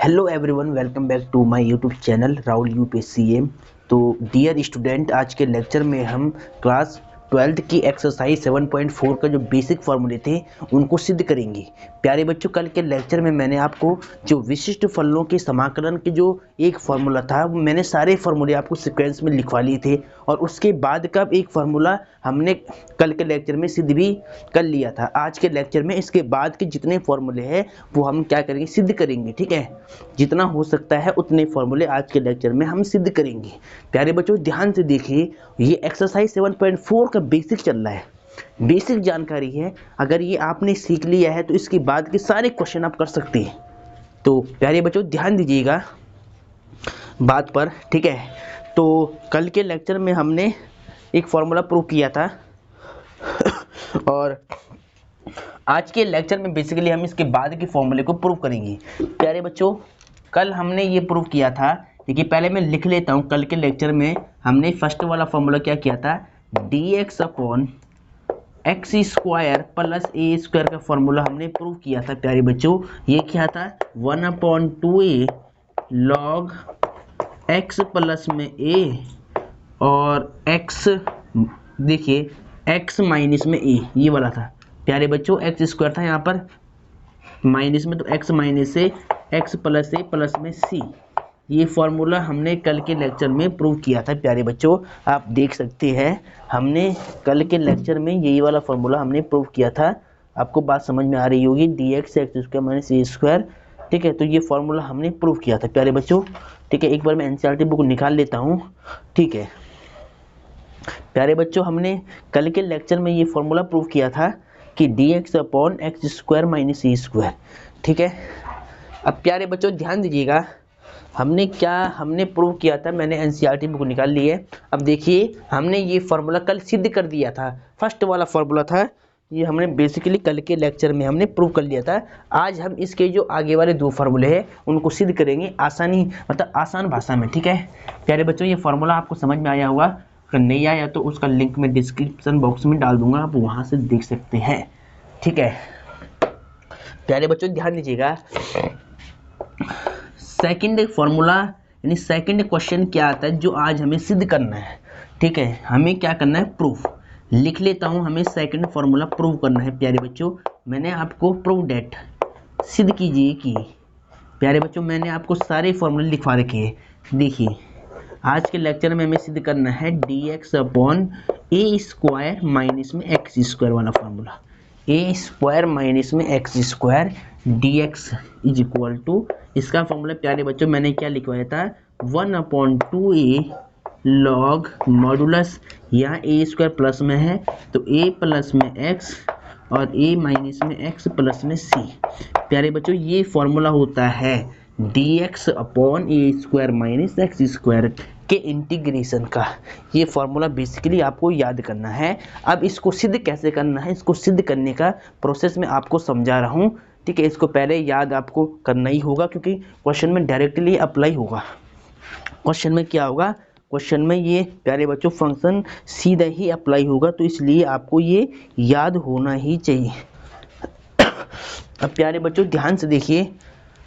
Hello everyone, welcome back to my YouTube channel Rahul UPSCM. तो dear student, आज के lecture में हम क्लास 12th की एक्सरसाइज 7.4 का जो बेसिक फार्मूले थे उनको सिद्ध करेंगे। प्यारे बच्चों, कल के लेक्चर में मैंने आपको जो विशिष्ट फलों के समाकलन के जो एक फार्मूला था वो मैंने सारे फार्मूले आपको सीक्वेंस में लिखवा लिए थे, और उसके बाद का एक फार्मूला हमने कल के लेक्चर में सिद्ध भी कर लिया था। आज के लेक्चर में इसके बाद के जितने फार्मूले हैं वो हम क्या करेंगे, सिद्ध करेंगे। ठीक है, जितना हो सकता है उतने फार्मूले आज के लेक्चर में हम सिद्ध करेंगे। प्यारे बच्चों, ध्यान से देखिए, ये एक्सरसाइज 7.4 का बेसिक चल रहा है, बेसिक जानकारी है। अगर ये आपने सीख लिया है तो इसके बाद के सारे क्वेश्चन आप कर सकते हैं। तो प्यारे बच्चों, ध्यान दीजिएगा बात पर। ठीक है, तो कल के लेक्चर में हमने एक फार्मूला प्रूव किया था और आज के लेक्चर में बेसिकली हम इसके बाद के फॉर्मूले को प्रूव करेंगे। प्यारे बच्चों, कल हमने ये प्रूव किया था। देखिए, पहले मैं लिख लेता हूँ। कल के लेक्चर में हमने फर्स्ट वाला फॉर्मूला क्या किया था, dx upon x square plus a square का फॉर्मूला हमने प्रूव किया था। प्यारे बच्चों, ये क्या था, 1/2a लॉग x प्लस में a और x, देखिए x माइनस में a, ये वाला था। प्यारे बच्चों, एक्स स्क्वायर था यहाँ पर माइनस में, तो x माइनस से x प्लस ए प्लस में c, ये फॉर्मूला हमने कल के लेक्चर में प्रूव किया था। प्यारे बच्चों, आप देख सकते हैं हमने कल के लेक्चर में यही वाला फॉर्मूला हमने प्रूव किया था। आपको बात समझ में आ रही होगी, dx x square minus a square. ठीक है, तो ये फॉर्मूला हमने प्रूव किया था प्यारे बच्चों। ठीक है, एक बार मैं एनसीईआरटी बुक निकाल लेता हूँ। ठीक है प्यारे बच्चों, हमने कल के लेक्चर में ये फॉर्मूला प्रूव किया था कि dx upon x square minus a square. ठीक है, अब प्यारे बच्चों ध्यान दीजिएगा, हमने प्रूव किया था। मैंने एनसीईआरटी बुक निकाल ली है। अब देखिए, हमने ये फार्मूला कल सिद्ध कर दिया था। फर्स्ट वाला फार्मूला था, ये हमने बेसिकली कल के लेक्चर में हमने प्रूव कर लिया था। आज हम इसके जो आगे वाले दो फार्मूले हैं उनको सिद्ध करेंगे आसान भाषा में। ठीक है प्यारे बच्चों, ये फार्मूला आपको समझ में आया होगा। अगर नहीं आया तो उसका लिंक मैं डिस्क्रिप्शन बॉक्स में डाल दूंगा, आप वहां से देख सकते हैं। ठीक है प्यारे बच्चों, ध्यान दीजिएगा, सेकंड फॉर्मूला यानी सेकंड क्वेश्चन क्या आता है जो आज हमें सिद्ध करना है। ठीक है, हमें क्या करना है, प्रूफ। लिख लेता हूं, हमें सेकंड फॉर्मूला प्रूव करना है। प्यारे बच्चों, मैंने आपको प्रूव डेट सिद्ध कीजिए कि, प्यारे बच्चों मैंने आपको सारे फॉर्मूले लिखवा रखे हैं। देखिए, आज के लेक्चर में हमें सिद्ध करना है dx upon a square minus में एक्स स्क्वायर वाला फॉर्मूला। ए स्क्वायर माइनस में x square dx is equal to, इसका फॉर्मूला प्यारे बच्चों मैंने क्या लिखवाया था, 1/2a लॉग मॉडुलस, यहाँ ए स्क्वायर प्लस में है तो a प्लस में x और a माइनस में x प्लस में c। प्यारे बच्चों, ये फॉर्मूला होता है dx upon a square minus x square के इंटीग्रेशन का। ये फॉर्मूला बेसिकली आपको याद करना है। अब इसको सिद्ध कैसे करना है, इसको सिद्ध करने का प्रोसेस मैं आपको समझा रहा हूँ। ठीक है, इसको पहले याद आपको करना ही होगा क्योंकि क्वेश्चन में डायरेक्टली अप्लाई होगा। क्वेश्चन में क्या होगा, क्वेश्चन में ये प्यारे बच्चों फंक्शन सीधा ही अप्लाई होगा, तो इसलिए आपको ये याद होना ही चाहिए। अब प्यारे बच्चों ध्यान से देखिए,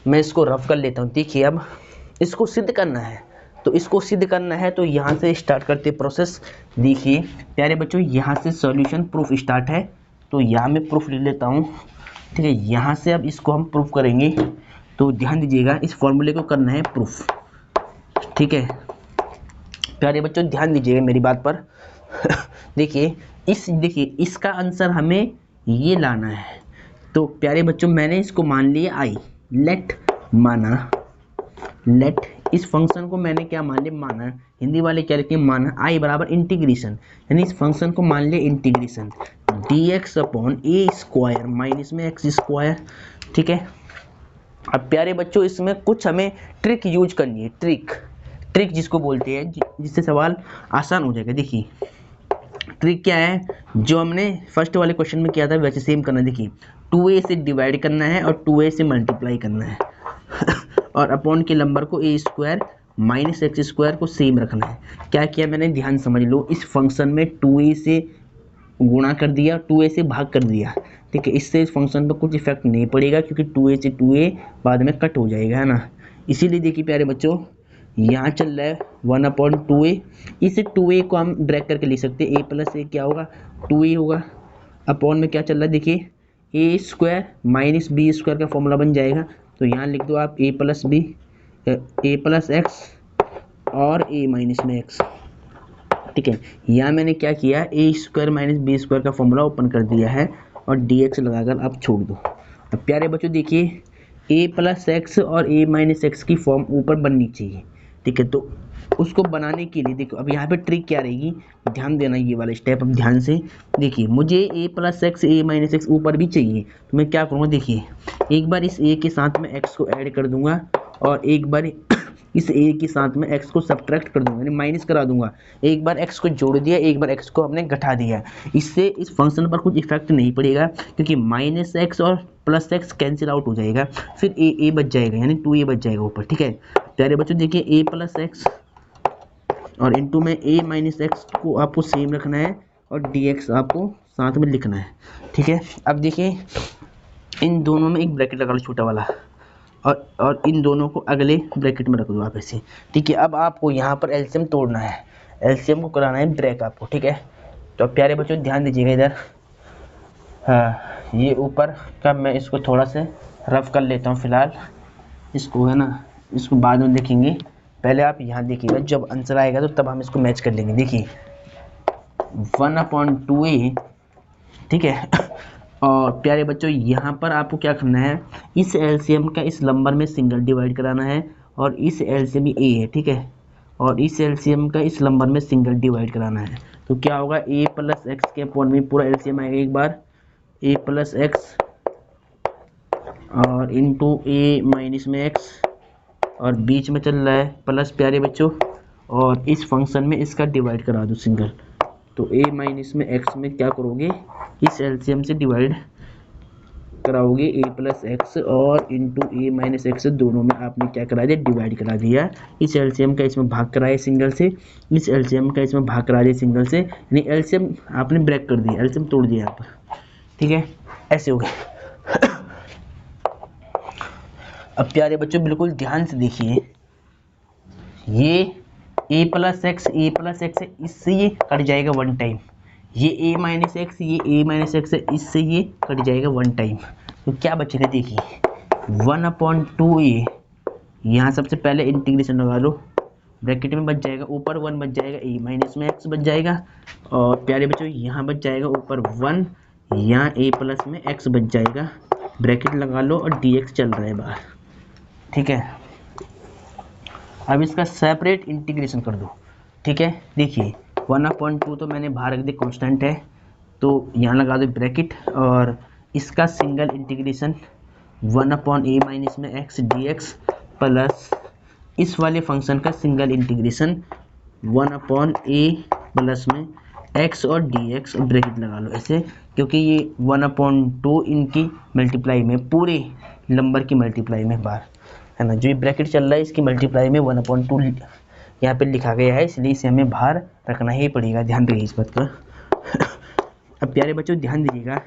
मैं इसको रफ कर लेता हूँ। देखिए, अब इसको सिद्ध करना है, तो इसको सिद्ध करना है तो यहाँ से स्टार्ट करते प्रोसेस। देखिए प्यारे बच्चों, यहाँ से सॉल्यूशन प्रूफ स्टार्ट है, तो यहाँ मैं प्रूफ ले लेता हूँ। ठीक है, यहाँ से अब इसको हम प्रूफ करेंगे। तो ध्यान दीजिएगा, इस फॉर्मूले को करना है प्रूफ। ठीक है प्यारे बच्चों, ध्यान दीजिएगा मेरी बात पर। देखिए इसका आंसर हमें ये लाना है। तो प्यारे बच्चों, मैंने इसको मान लिया आई, लेट इस फंक्शन को मैंने क्या मान लिया, माना। हिंदी वाले क्या लिखते हैं, माना। आई बराबर इंटीग्रेशन, यानी इस फंक्शन को मान लिया integration dx upon a square minus में एक्स स्क्वायर। ठीक है, अब प्यारे बच्चों इसमें कुछ हमें ट्रिक यूज करनी है। ट्रिक जिसको बोलते हैं, जिससे सवाल आसान हो जाएगा। देखिए ट्रिक क्या है, जो हमने फर्स्ट वाले क्वेश्चन में किया था वैसे सेम करना है। देखिए, 2a से डिवाइड करना है और 2a से मल्टीप्लाई करना है और अपॉन के नंबर को ए स्क्वायर माइनस एक्स स्क्वायर को सेम रखना है। क्या किया मैंने, ध्यान समझ लो। इस फंक्शन में 2a से गुणा कर दिया, 2a से भाग कर दिया। ठीक है, इससे इस फंक्शन पर कुछ इफेक्ट नहीं पड़ेगा क्योंकि 2a से 2a बाद में कट हो जाएगा, है ना। इसीलिए देखिए प्यारे बच्चों, यहाँ चल रहा है 1/2a, इस 2a को हम ब्रेक करके लिख सकते हैं, a प्लस ए क्या होगा 2a होगा, अपॉन में क्या चल रहा है देखिए ए स्क्वायर माइनस बी स्क्वायर का फॉर्मूला बन जाएगा, तो यहाँ लिख दो आप a प्लस एक्स और a माइनस में एक्स। ठीक है, यहाँ मैंने क्या किया, ए स्क्वायर माइनस बी स्क्वायर का फॉर्मूला ओपन कर दिया है और dx लगाकर आप छोड़ दो। अब प्यारे बच्चों देखिए a प्लस एक्स और a माइनस एक्स की फॉर्म ऊपर बननी चाहिए। ठीक है, तो उसको बनाने के लिए देखो अब यहाँ पे ट्रिक क्या रहेगी, ध्यान देना ये वाला स्टेप, अब ध्यान से देखिए, मुझे a plus x a minus x ऊपर भी चाहिए, तो मैं क्या करूँगा देखिए, एक बार इस a के साथ में x को ऐड कर दूंगा और एक बार इस a के साथ में x को सब्ट्रैक्ट कर दूंगा यानी माइनस करा दूंगा, एक बार x को जोड़ दिया एक बार x को हमने घटा दिया, इससे इस फंक्शन पर कुछ इफेक्ट नहीं पड़ेगा क्योंकि माइनस एक्स और प्लस एक्स कैंसिल आउट हो जाएगा, फिर a बच जाएगा यानी 2a बच जाएगा ऊपर। ठीक है प्यारे बच्चों देखिए a प्लस एक्स और इनटू में a माइनस एक्स को आपको सेम रखना है और dx आपको साथ में लिखना है। ठीक है, अब देखिए इन दोनों में एक ब्रैकेट लगा लो छोटा वाला और इन दोनों को अगले ब्रैकेट में रख दो आप ऐसे। ठीक है, अब आपको यहाँ पर एलसीएम तोड़ना है, एलसीएम को कराना है ब्रेक आपको। ठीक है, तो प्यारे बच्चों ध्यान दीजिएगा इधर, हाँ ये ऊपर का मैं इसको थोड़ा से रफ कर लेता हूँ फिलहाल, इसको है ना, इसको बाद में देखेंगे, पहले आप यहाँ देखिएगा, जब आंसर आएगा तो तब हम इसको मैच कर लेंगे। देखिए 1/2a, ठीक है और प्यारे बच्चों यहाँ पर आपको क्या करना है, इस एलसीएम का इस नंबर में सिंगल डिवाइड कराना है और इस एलसीएम a है। ठीक है, और इस एलसीएम का इस नंबर में सिंगल डिवाइड कराना है, तो क्या होगा a प्लस एक्स के अपॉन में पूरा एलसीएम आएगा एक बार, a प्लस एक्स और इंटू a माइनस में x और बीच में चल रहा है प्लस प्यारे बच्चों, और इस फंक्शन में इसका डिवाइड करा दो सिंगल, तो a माइनस में x में क्या करोगे, इस एलसीएम से डिवाइड कराओगे a प्लस एक्स और इंटू a माइनस एक्स, दोनों में आपने क्या करा दिया डिवाइड करा दिया, इस एलसीएम का इसमें भाग कराया सिंगल से, इस एलसीएम का इसमें भाग करा दिया सिंगल से, यानी एलसीएम आपने ब्रेक कर दिया, एलसीएम तोड़ दिया यहाँ पर। ठीक है, ऐसे हो गए। अब प्यारे बच्चों बिल्कुल ध्यान से देखिए, ये a प्लस एक्स है, इससे ये कट जाएगा वन टाइम, ये a माइनस एक्स, ये a माइनस एक्स है, इससे ये कट जाएगा वन टाइम, तो क्या बचेगा देखिए 1/2a, यहाँ सबसे पहले इंटीग्रेशन लगा लो, ब्रैकेट में बच जाएगा ऊपर 1 बच जाएगा, a माइनस में x बच जाएगा और प्यारे बच्चों यहाँ बच जाएगा ऊपर 1, यहाँ a प्लस में x बच जाएगा, ब्रैकेट लगा लो और dx चल रहा है बाहर। ठीक है, अब इसका सेपरेट इंटीग्रेशन कर दो। ठीक है, देखिए 1/2 तो मैंने बाहर रख दी कांस्टेंट है, तो यहाँ लगा दो ब्रैकेट और इसका सिंगल इंटीग्रेशन 1/a माइनस में x dx प्लस इस वाले फंक्शन का सिंगल इंटीग्रेशन 1/a प्लस में x और dx और ब्रैकेट लगा लो ऐसे, क्योंकि ये 1/2 इनकी मल्टीप्लाई में, पूरे नंबर की मल्टीप्लाई में बाहर है ना, जो ये ब्रैकेट चल रहा है इसकी मल्टीप्लाई में 1/2 यहाँ पे लिखा गया है, इसलिए इसे हमें बाहर रखना ही पड़ेगा, ध्यान रखिए इस बात का। अब प्यारे बच्चों ध्यान दीजिएगा,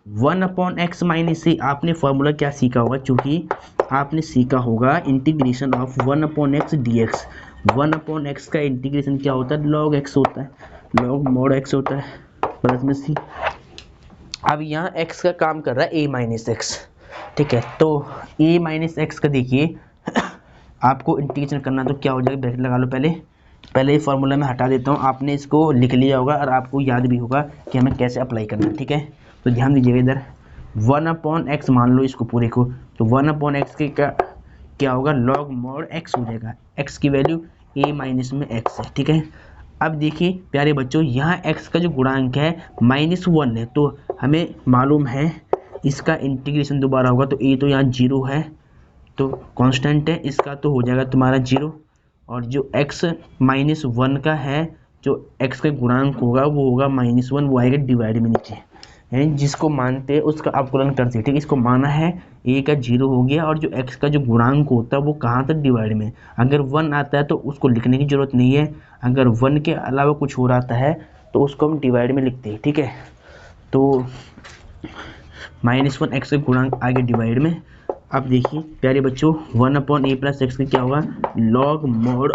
1/x माइनस से आपने फॉर्मूला क्या सीखा होगा, चूंकि आपने सीखा होगा integration of 1/x dx, 1/x का इंटीग्रेशन क्या होता है, log x होता है, log mod x होता है प्लस में c। अब यहाँ x का काम कर रहा है a माइनस एक्स। ठीक है, तो a माइनस एक्स का देखिए आपको इंटीग्रेशन करना, तो क्या हो जाएगा, ब्रैकेट लगा लो, पहले ये फार्मूला में हटा देता हूँ, आपने इसको लिख लिया होगा और आपको याद भी होगा कि हमें कैसे अप्लाई करना है। ठीक है, तो ध्यान दीजिएगा इधर 1/x मान लो इसको पूरे को, तो 1/x के क्या होगा, log mod x हो जाएगा, x की वैल्यू a माइनस में x है। ठीक है, अब देखिए प्यारे बच्चों यहाँ x का जो गुणांक है -1 है, तो हमें मालूम है इसका इंटीग्रेशन दोबारा होगा, तो a तो यहाँ 0 है, तो कांस्टेंट है इसका, तो हो जाएगा तुम्हारा 0, और जो x -1 का है, जो x का गुणांक होगा वो होगा -1, वो आएगा डिवाइड में नीचे, यानी जिसको मानते हैं उसका अवकलन करते हैं। ठीक है, इसको माना है a का 0 हो गया, और जो x का जो गुणांक होता है वो कहाँ तक डिवाइड में, अगर 1 आता है तो उसको लिखने की जरूरत नहीं है, अगर 1 के अलावा कुछ और आता है तो उसको हम डिवाइड में लिखते हैं। ठीक है, तो -1 x का गुणांक आगे डिवाइड में, अब देखिए प्यारे बच्चों 1/a+x का क्या होगा, log mod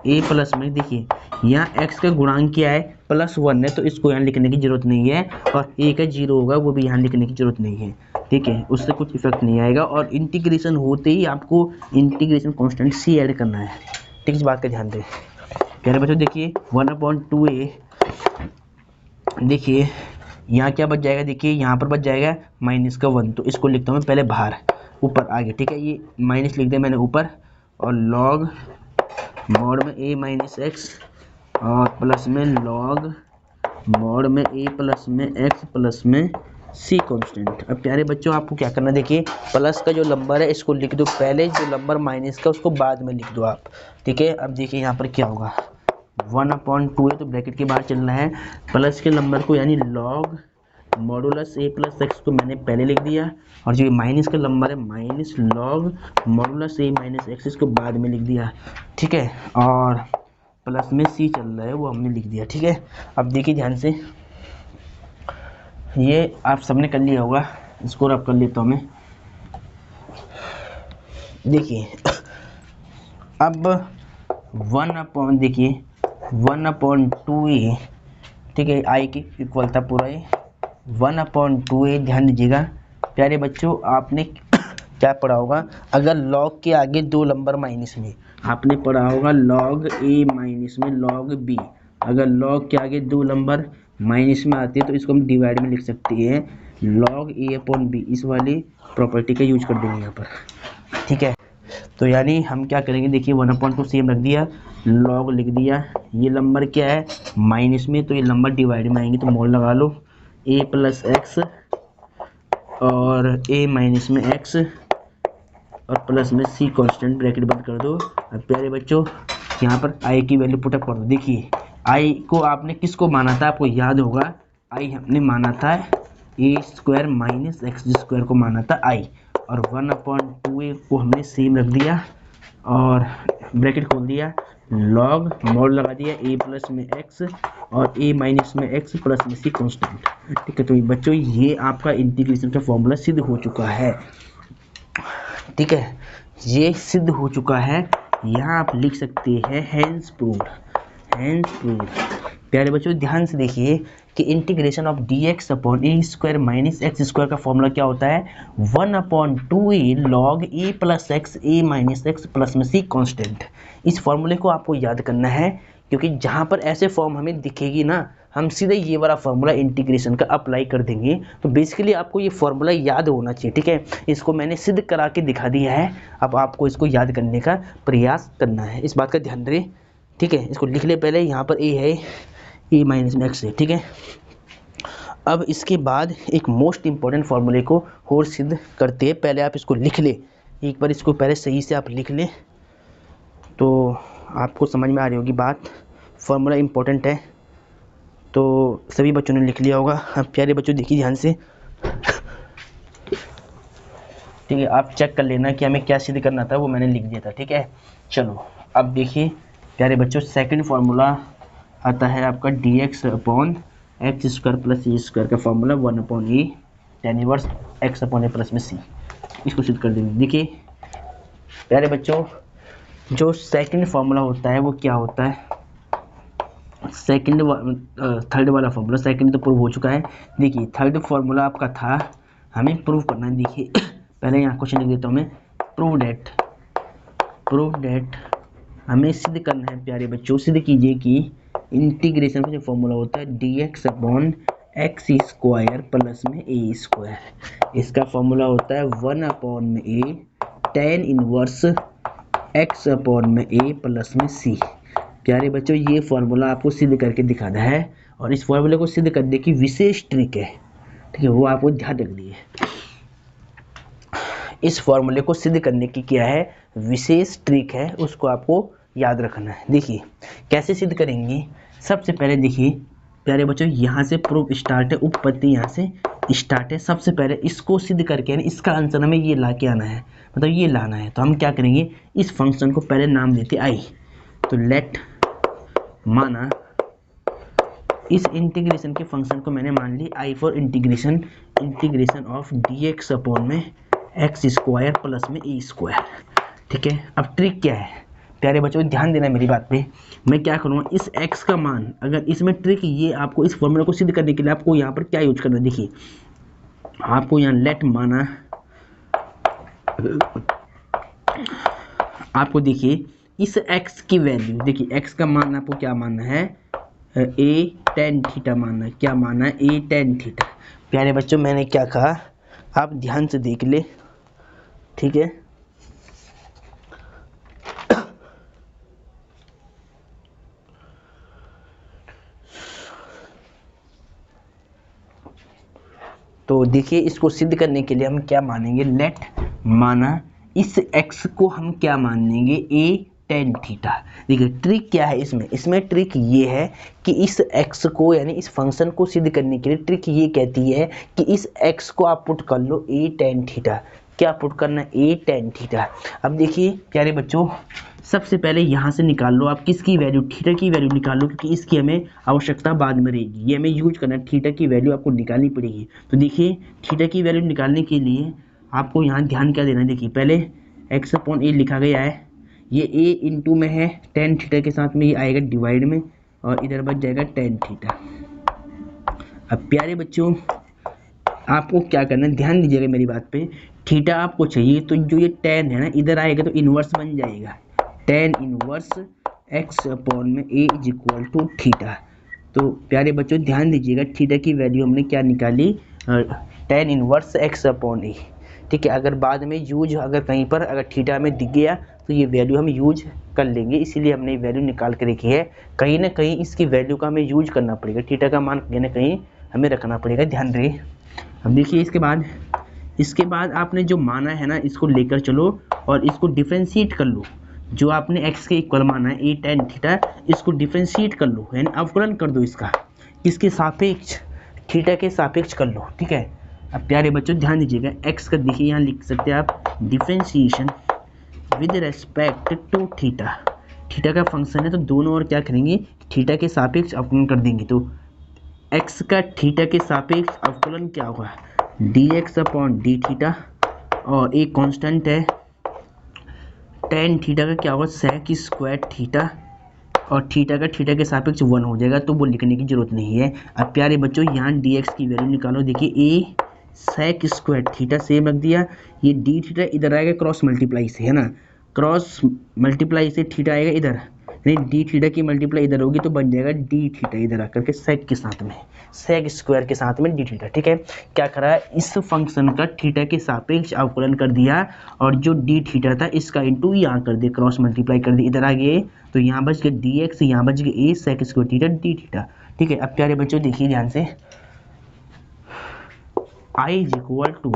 a प्लस में, देखिए यहाँ x का गुणांक क्या है +1 है, तो इसको यहाँ लिखने की जरूरत नहीं है, और a का 0 होगा वो भी यहाँ लिखने की जरूरत नहीं है, ठीक है, उससे कुछ इफेक्ट नहीं आएगा। और इंटीग्रेशन होते ही आपको इंटीग्रेशन कांस्टेंट c ऐड करना है, ठीक, इस बात का ध्यान दें। प्यारे बच्चों देखिए 1/2a, देखिए यहाँ क्या बच जाएगा, देखिए यहाँ पर बच जाएगा -1, तो इसको लिखता हूँ मैं पहले बाहर, ऊपर आगे, ठीक है, ये माइनस लिख दिया मैंने ऊपर, और लॉग मॉड में a-x और प्लस में लॉग मॉड में a प्लस में x प्लस में c कांस्टेंट। अब प्यारे बच्चों आपको क्या करना है, देखिए प्लस का जो नंबर है इसको लिख दो पहले, जो नंबर माइनस का उसको बाद में लिख दो आप, ठीक है। अब देखिए यहाँ पर क्या होगा, 1/2 है तो ब्रैकेट के बाहर चलना है, प्लस के नंबर को यानी log modulus a plus x को मैंने पहले लिख दिया, और जो माइनस का नंबर है minus log modulus a minus x इसको बाद में लिख दिया, ठीक है, और प्लस में c चल रहा है वो हमने लिख दिया, ठीक है। अब देखिए ध्यान से, ये आप सबने कर लिया होगा, इसको रब कर लेता हूँ मैं, देखिए अब 1/2a, ठीक है, आई की इक्वल था पूरा ये 1/2a। ध्यान दीजिएगा प्यारे बच्चों, आपने क्या पढ़ा होगा, अगर लॉग के आगे दो नंबर माइनस में, आपने पढ़ा होगा लॉग a माइनस में लॉग b, अगर लॉग के आगे दो नंबर माइनस में आते हैं तो इसको हम डिवाइड में लिख सकते हैं लॉग a/b, इस वाली प्रॉपर्टी का यूज कर देंगे यहाँ पर, ठीक है। तो यानी हम क्या करेंगे, देखिए 1/2 सेम रख दिया, लॉग लिख दिया, ये नंबर क्या है माइनस में, तो ये नंबर डिवाइड में आएंगे तो मोल लगा लो a प्लस एक्स और a माइनस में x और प्लस में c कांस्टेंट, ब्रैकेट बंद कर दो। अब प्यारे बच्चों यहाँ पर i की वैल्यू पुटअप कर दो, देखिए i को आपने किसको माना था, आपको याद होगा i हमने माना था a² माइनस x² को माना था i, और 1/2a को हमने सेम रख दिया और ब्रैकेट खोल दिया, लॉग मॉड लगा दिया a प्लस में x और a माइनस में x प्लस में c कांस्टेंट, ठीक है। तो बच्चों ये आपका इंटीग्रेशन का फॉर्मूला सिद्ध हो चुका है, ठीक है, ये सिद्ध हो चुका है, यहाँ आप लिख सकते हैं हैंस प्रूव्ड, हैंस प्रूव्ड। प्यारे बच्चों ध्यान से देखिए कि integration of dx/a² minus x² का फॉर्मूला क्या होता है, 1/2a log a plus x a minus x plus में c कांस्टेंट। इस फॉर्मूले को आपको याद करना है, क्योंकि जहाँ पर ऐसे फॉर्म हमें दिखेगी ना, हम सीधे ये वाला फॉर्मूला इंटीग्रेशन का अप्लाई कर देंगे। तो बेसिकली आपको ये फॉर्मूला याद होना चाहिए, ठीक है, इसको मैंने सिद्ध करा के दिखा दिया है, अब आपको इसको याद करने का प्रयास करना है, इस बात का ध्यान रहे, ठीक है। इसको लिख ले पहले, यहाँ पर a है, a माइनस में x है, ठीक है। अब इसके बाद एक मोस्ट इंपॉर्टेंट फॉर्मूले को और सिद्ध करते हैं, पहले आप इसको लिख ले, एक बार इसको पहले सही से आप लिख लें तो आपको समझ में आ रही होगी बात, फॉर्मूला इंपॉर्टेंट है, तो सभी बच्चों ने लिख लिया होगा। अब प्यारे बच्चों देखिए ध्यान से, ठीक है, आप चेक कर लेना कि हमें क्या सिद्ध करना था, वो मैंने लिख दिया था, ठीक है। चलो अब देखिए प्यारे बच्चों, सेकंड फार्मूला आता है आपका dx/x² प्लस c² का formula 1/e tan inverse x/a plus में c, इसको सिद्ध कर देंगे। देखिए प्यारे बच्चों, जो सेकंड फार्मूला होता है वो क्या होता है, थर्ड वाला फार्मूला, सेकंड तो प्रूव हो चुका है। देखिए थर्ड फार्मूला आपका था, हमें प्रूव करना है, देखिए पहले यहाँ क्वेश्चन लिख देता हूँ मैं, प्रूव डेट हमें सिद्ध करना है प्यारे बच्चों, सिद्ध कीजिए कि इंटीग्रेशन का जो फॉर्मूला होता है dx/x² प्लस में a², इसका फॉर्मूला होता है 1/a tan inverse x/a plus में c। प्यारे बच्चों ये फॉर्मूला आपको सिद्ध करके दिखाना है, और इस फॉर्मूले को सिद्ध करने की विशेष ट्रिक है, ठीक है, वो आपको ध्यान रखनी है। इस फॉर्मूले को सिद्ध करने की क्या है, विशेष ट्रिक है, उसको आपको याद रखना है। देखिए कैसे सिद्ध करेंगे, सबसे पहले देखिए प्यारे बच्चों, यहाँ से प्रूफ स्टार्ट है, उत्पत्ति यहाँ से स्टार्ट है। सबसे पहले इसको सिद्ध करके इसका आंसर हमें ये ला के आना है, मतलब ये लाना है। तो हम क्या करेंगे, इस फंक्शन को पहले नाम देते आई, तो लेट माना इस इंटीग्रेशन के फंक्शन को मैंने मान ली आई फॉर इंटीग्रेशन ऑफ dx/में एक्स स्क्वायर प्लस में ए स्क्वायर। ठीक है, अब ट्रिक क्या है प्यारे बच्चों, ध्यान देना मेरी बात पे। मैं क्या करूँगा, इस x का मान, अगर इसमें ट्रिक ये आपको इस फॉर्मूला को सिद्ध करने के लिए आपको यहाँ पर क्या यूज करना है, देखिए आपको यहाँ लेट माना, आपको देखिए इस x की वैल्यू, देखिए x का मान आपको क्या मानना है, ए टेन थीटा मानना है। क्या मानना है, ए टेन थीटा। प्यारे बच्चों मैंने क्या कहा आप ध्यान से देख ले। ठीक है, तो देखिए इसको सिद्ध करने के लिए हम क्या मानेंगे, लेट माना इस x को हम क्या मानेंगे, ए टेन थीटा। देखिए ट्रिक क्या है इसमें, इसमें ट्रिक ये है कि इस x को यानी इस फंक्शन को सिद्ध करने के लिए ट्रिक ये कहती है कि इस x को आप पुट कर लो ए टेन थीटा। क्या पुट करना है, ए टेन थीटा। अब देखिए प्यारे बच्चों सबसे पहले यहाँ से निकाल लो आप किसकी वैल्यू, थीटा की वैल्यू निकाल लो, क्योंकि इसकी हमें आवश्यकता बाद में रहेगी, ये हमें यूज करना है, थीटा की वैल्यू आपको निकालनी पड़ेगी। तो देखिए थीटा की वैल्यू निकालने के लिए आपको यहाँ ध्यान क्या देना है, देखिए पहले एक्स अपॉन ए लिखा गया है, ये ए इंटू में है टेन थीटा के साथ में, ये आएगा डिवाइड में और इधर बच जाएगा टेन थीटा। अब प्यारे बच्चों आपको क्या करना है, ध्यान दीजिएगा मेरी बात पे, थीटा आपको चाहिए तो जो ये टेन है ना इधर आएगा तो इनवर्स बन जाएगा, टेन इनवर्स एक्स अपॉन में ए इज इक्वल टू थीटा। तो प्यारे बच्चों ध्यान दीजिएगा थीटा की वैल्यू हमने क्या निकाली, टेन इनवर्स एक्स अपॉन ए। ठीक है, अगर बाद में यूज अगर कहीं पर अगर थीटा में दिख गया तो ये वैल्यू हम यूज कर लेंगे, इसीलिए हमने वैल्यू निकाल के रखी है। कहीं ना कहीं इसकी वैल्यू का हमें यूज करना पड़ेगा, थीटा का मान कहीं ना कहीं हमें रखना पड़ेगा, ध्यान रहे। अब देखिए इसके बाद आपने जो माना है ना इसको लेकर चलो और इसको डिफ्रेंशिएट कर लो, जो आपने x के इक्वल माना है ए टेन थीटा, इसको डिफ्रेंशिएट कर लो यानी अवकलन कर दो इसका, किसके सापेक्ष, थीटा के सापेक्ष कर लो। ठीक है, अब प्यारे बच्चों ध्यान दीजिएगा x का देखिए यहाँ लिख सकते हैं आप differentiation with respect to theta, theta का फंक्शन है तो दोनों ओर क्या करेंगे, थीटा के सापेक्ष अवकलन कर देंगे। तो x का थीटा के सापेक्ष अवकलन क्या होगा, dx अपॉन डी थीटा, और एक कांस्टेंट है टेन थीटा का क्या होगा, सेक स्क्वायर थीटा, और थीटा का थीटा के सापेक्ष 1 हो जाएगा, तो वो लिखने की जरूरत नहीं है। अब प्यारे बच्चों यहाँ dx की वैल्यू निकालो, देखिए ए सेक स्क्वायर थीटा सेम रख दिया, ये डी थीटा इधर आएगा क्रॉस मल्टीप्लाई से, है ना, क्रॉस मल्टीप्लाई से थीटा आएगा इधर, यानी डी थीटा की मल्टीप्लाई इधर होगी तो बन जाएगा डी थीटा इधर आकर के सेक के साथ में, सेक स्क्वायर के साथ में डी थीटा। ठीक है, क्या करा इस फंक्शन का थीटा के सापेक्ष अवकलन कर दिया और जो डी थीटा था इसका इंटू यहाँ कर दिया, क्रॉस मल्टीप्लाई कर दिया, इधर आ गए तो यहाँ बच गया डी एक्स, यहाँ बच गया a sec square theta d theta. ठीक है, अब प्यारे बच्चों देखिए ध्यान से, आई इज इक्वल टू,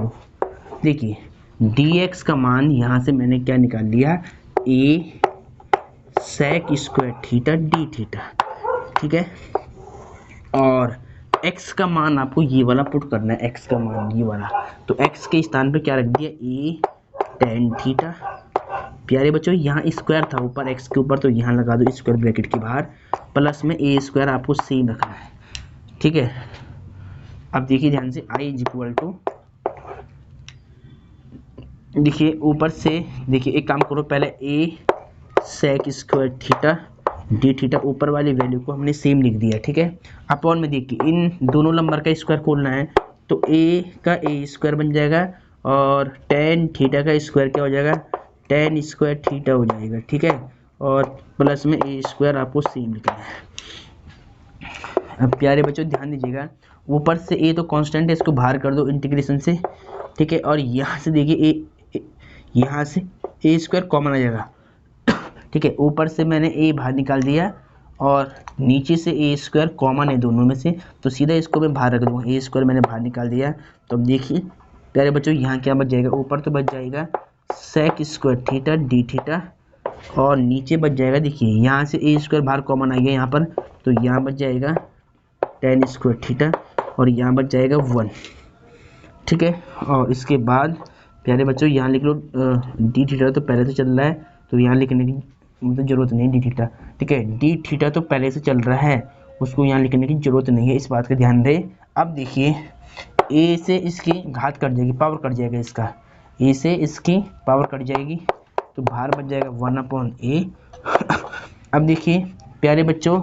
देखिए डी एक्स का मान यहाँ से मैंने क्या निकाल लिया, a sec square theta d theta. ठीक है, और x का मान आपको ये वाला पुट करना है, x का मान ये वाला, तो x के स्थान पे क्या रख दिया, ए टेन थीटा। प्यारे बच्चों यहाँ स्क्वायर था ऊपर x के ऊपर, तो यहाँ लगा दो स्क्वायर ब्रैकेट के बाहर, प्लस में ए स्क्वायर आपको सेम रखना है। ठीक है, अब देखिए ध्यान से i इज इक्वल टू, देखिए ऊपर से देखिए एक काम करो, पहले a sec square theta d theta ऊपर वाली वैल्यू को हमने सेम लिख दिया। ठीक है, अपॉन में देखिए इन दोनों नंबर का स्क्वायर खोलना है तो a का a स्क्वायर बन जाएगा और टेन थीटा का स्क्वायर क्या हो जाएगा, टेन स्क्वायर थीटा हो जाएगा। ठीक है, और प्लस में a स्क्वायर आपको सेम लिखना है। अब प्यारे बच्चों ध्यान दीजिएगा, ऊपर से a तो कांस्टेंट है, इसको बाहर कर दो इंटीग्रेशन से। ठीक है, और यहाँ से देखिए यहाँ से a स्क्वायर कॉमन आ जाएगा। ठीक है, ऊपर से मैंने a बाहर निकाल दिया और नीचे से a स्क्वायर कॉमन है दोनों में से, तो सीधा इसको मैं बाहर रख दूँगा, a स्क्वायर मैंने बाहर निकाल दिया। तो अब देखिए प्यारे बच्चों यहाँ क्या बच जाएगा, ऊपर तो बच जाएगा sec square theta d theta, और नीचे बच जाएगा, देखिए यहाँ से a स्क्वायर बाहर कॉमन आ गया यहाँ पर, तो यहाँ बच जाएगा टेन स्क्वायर थीटा और यहाँ बच जाएगा 1। ठीक है, और इसके बाद प्यारे बच्चों यहाँ लिख लो डी थीटा तो पहले से चल रहा है, तो यहाँ लिखने की मतलब जरूरत नहीं डी थीटा। ठीक है, डी थीटा तो पहले से चल रहा है, उसको यहाँ लिखने की जरूरत नहीं है, इस बात का ध्यान रहे। अब देखिए a से इसकी घात कट जाएगी, पावर कट जाएगा इसका, ए से इसकी पावर कट जाएगी तो बाहर बच जाएगा 1/a। अब देखिए प्यारे बच्चों,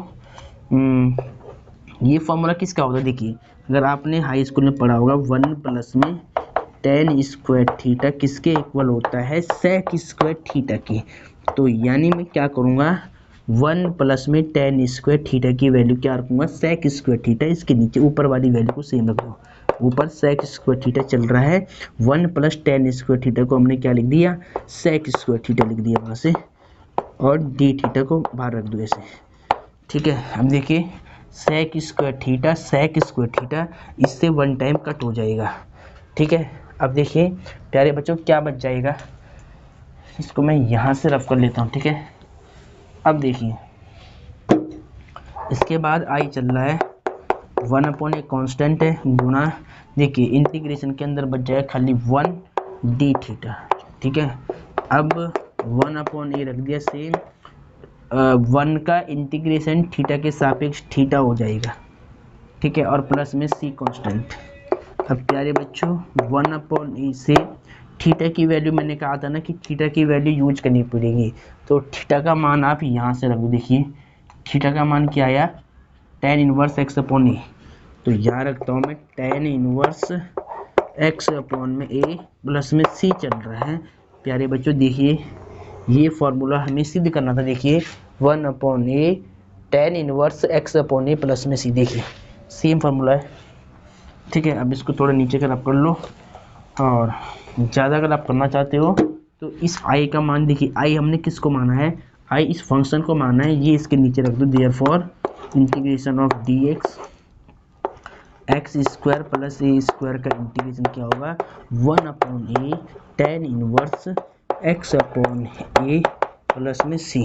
ये फॉर्मूला किसका होता है? देखिए अगर आपने हाई स्कूल में पढ़ा होगा 1 प्लस में tan स्क्वायर थीटा किसके इक्वल होता है? sec स्क्वायर थीटा के। तो यानी मैं क्या करूँगा, 1 प्लस में tan स्क्वायर थीटा की वैल्यू क्या रखूँगा? sec square theta. इसके नीचे ऊपर वाली वैल्यू को सेम रख दो। ऊपर sec स्क्वायर थीटा चल रहा है, 1 प्लस tan स्क्वायर थीटा को हमने क्या लिख दिया? sec स्क्वायर थीटा लिख दिया वहाँ से, और d थीटा को बाहर रख दो ऐसे, ठीक है। अब देखिए sec स्क्वायर थीटा इससे 1 टाइम कट हो जाएगा, ठीक है। अब देखिए प्यारे बच्चों क्या बच जाएगा, इसको मैं यहाँ से रफ कर लेता हूँ, ठीक है। अब देखिए इसके बाद आई चल रहा है 1/a कांस्टेंट है गुना, देखिए इंटीग्रेशन के अंदर बच जाएगा खाली 1 d थीटा, ठीक है। अब 1/a रख दिया सेम, 1 का इंटीग्रेशन थीटा के सापेक्ष थीटा हो जाएगा, ठीक है, और प्लस में c कांस्टेंट। अब प्यारे बच्चों 1/a से थीटा की वैल्यू, मैंने कहा था ना कि थीटा की वैल्यू यूज करनी पड़ेगी, तो थीटा का मान आप यहाँ से रख दो। देखिए थीटा का मान क्या आया? tan inverse x/a। तो यहाँ रखता हूँ मैं tan इनवर्स x/a प्लस में c चल रहा है। प्यारे बच्चों देखिए ये फॉर्मूला हमें सिद्ध करना था। देखिए 1/a tan inverse x/a plus में c, देखिए सेम फार्मूला है, ठीक है। अब इसको थोड़ा नीचे कर आप कर लो, और ज़्यादा अगर आप करना चाहते हो तो इस i का मान, देखिए i हमने किसको माना है? i इस फंक्शन को माना है, ये इसके नीचे रख दो। Therefore integration of dx x square plus a square का इंटीग्रेशन क्या होगा? 1/a tan inverse x/a plus में c।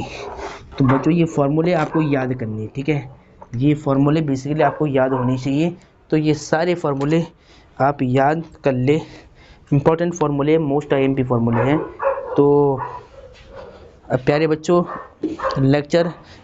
तो बच्चों ये फॉर्मूले आपको याद करने हैं, ठीक है। ये फॉर्मूले बेसिकली आपको याद होने चाहिए, तो ये सारे फॉर्मूले आप याद कर ले। इम्पोर्टेंट फार्मूले, मोस्ट आईएमपी फार्मूले हैं। तो अब प्यारे बच्चों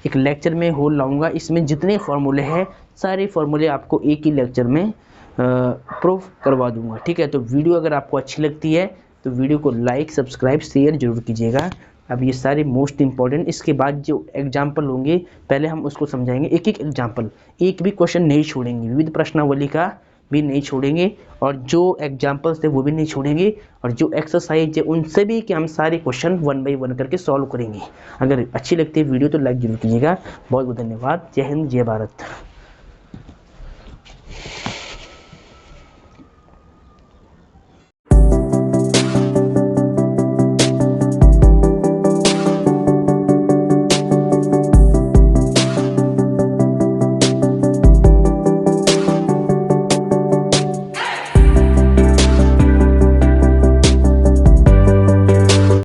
एक लेक्चर में होल लाऊंगा, इसमें जितने फार्मूले हैं सारे फार्मूले आपको एक ही लेक्चर में प्रूफ करवा दूंगा, ठीक है। तो वीडियो अगर आपको अच्छी लगती है तो वीडियो को लाइक, सब्सक्राइब, शेयर जरूर कीजिएगा। अब ये सारे मोस्ट इंपॉर्टेंट, इसके बाद जो एग्जाम्पल होंगे पहले हम उसको समझाएंगे, एक एक एग्जाम्पल, एक भी क्वेश्चन नहीं छोड़ेंगे, विविध प्रश्नावली का भी नहीं छोड़ेंगे, और जो एग्जाम्पल्स थे वो भी नहीं छोड़ेंगे, और जो एक्सरसाइज है उनसे भी कि हम सारे क्वेश्चन 1 बाय 1 करके सॉल्व करेंगे। अगर अच्छी लगती है वीडियो तो लाइक जरूर कीजिएगा। बहुत बहुत धन्यवाद। जय हिंद, जय भारत।